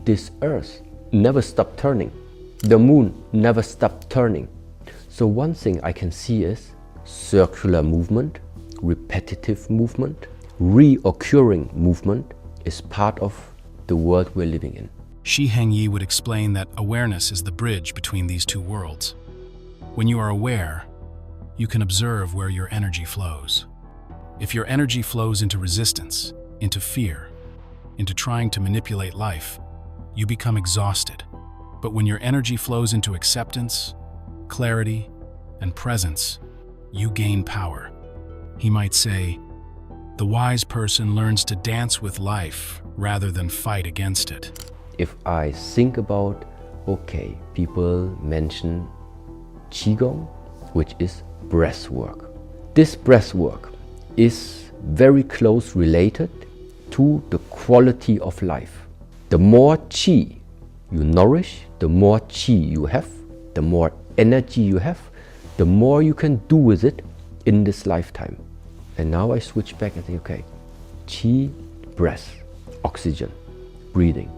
this earth never stopped turning. The moon never stopped turning. So one thing I can see is circular movement, repetitive movement, reoccurring movement is part of the world we're living in. Shi Heng Yi would explain that awareness is the bridge between these two worlds. When you are aware, you can observe where your energy flows. If your energy flows into resistance, into fear, into trying to manipulate life, you become exhausted. But when your energy flows into acceptance, clarity, and presence, you gain power. He might say, the wise person learns to dance with life rather than fight against it. If I think about, okay, people mention Qigong, which is breath work. This breath work is very close related to the quality of life. The more qi you nourish, the more qi you have, the more energy you have, the more you can do with it in this lifetime. And now I switch back and think, okay, qi, breath, oxygen, breathing.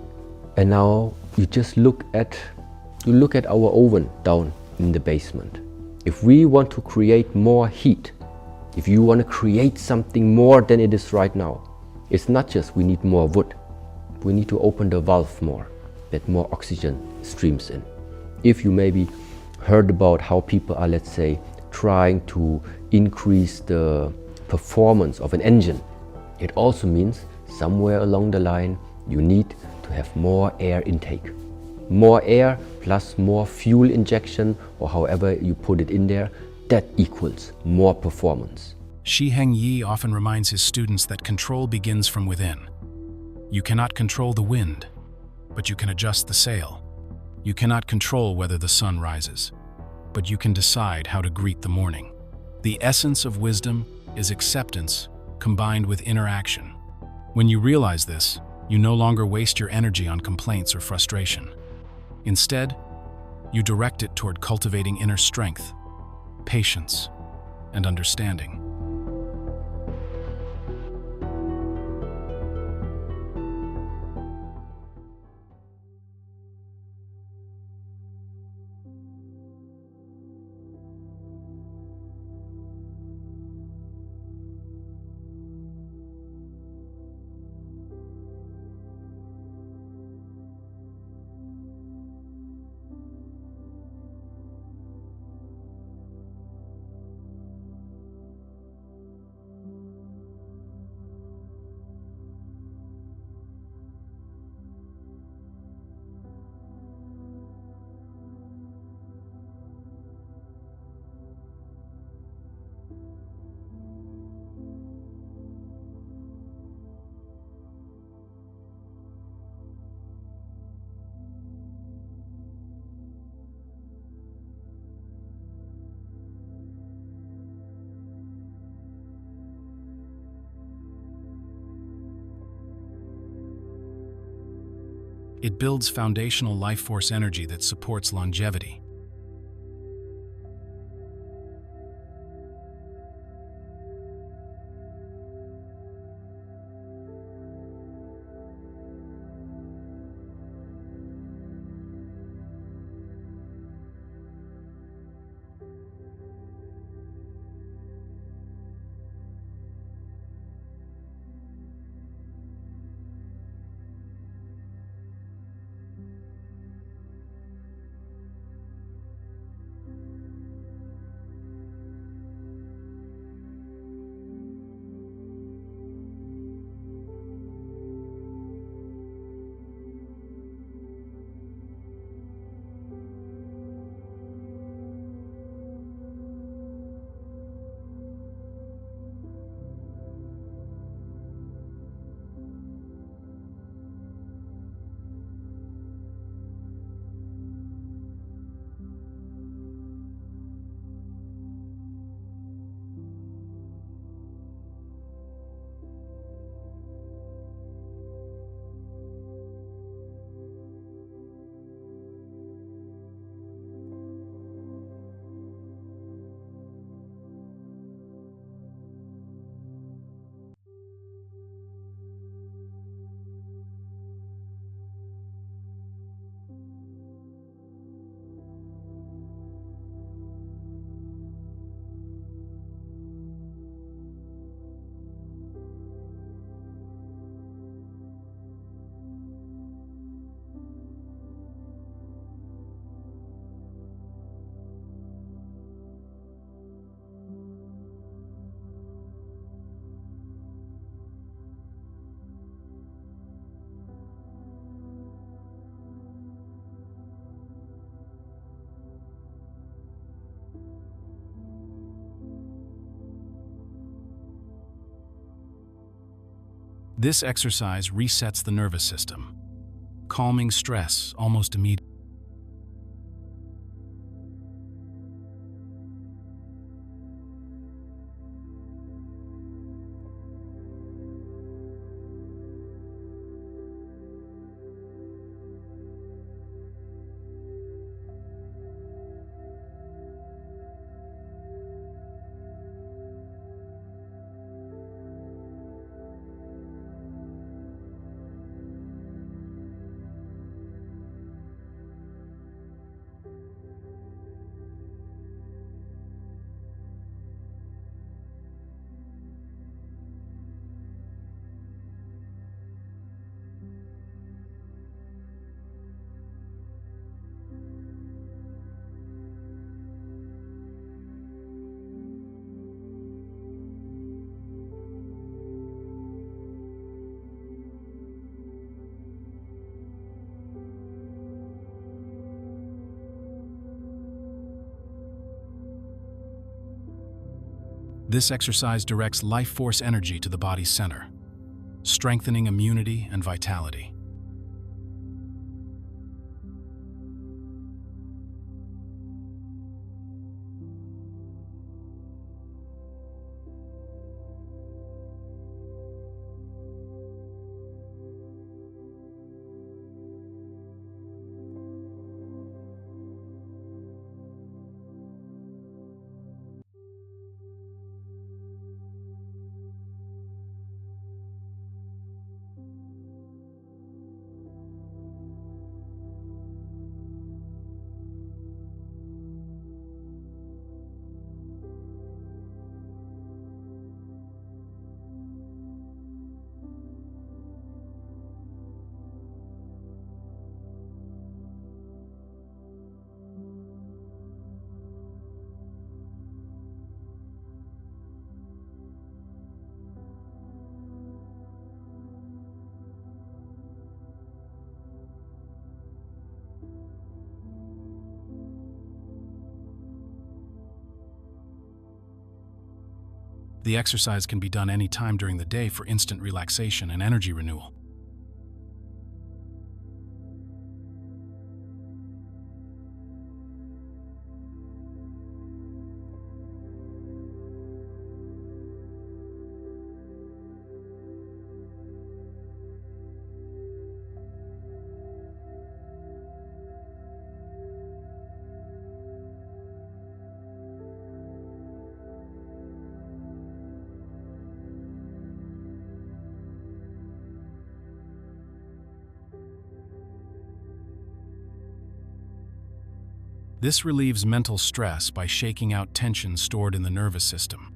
And now you just look at our oven down in the basement. If we want to create more heat, if you want to create something more than it is right now, it's not just we need more wood. We need to open the valve more, that more oxygen streams in. If you maybe heard about how people are, let's say, trying to increase the performance of an engine, it also means somewhere along the line you need to have more air intake. More air plus more fuel injection, or however you put it in there, that equals more performance. Shi Heng Yi often reminds his students that control begins from within. You cannot control the wind, but you can adjust the sail. You cannot control whether the sun rises, but you can decide how to greet the morning. The essence of wisdom is acceptance combined with interaction. When you realize this, you no longer waste your energy on complaints or frustration. Instead, you direct it toward cultivating inner strength, patience, and understanding. It builds foundational life force energy that supports longevity. This exercise resets the nervous system, calming stress almost immediately. This exercise directs life force energy to the body's center, strengthening immunity and vitality. The exercise can be done any time during the day for instant relaxation and energy renewal. This relieves mental stress by shaking out tension stored in the nervous system.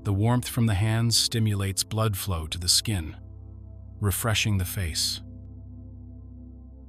The warmth from the hands stimulates blood flow to the skin, refreshing the face.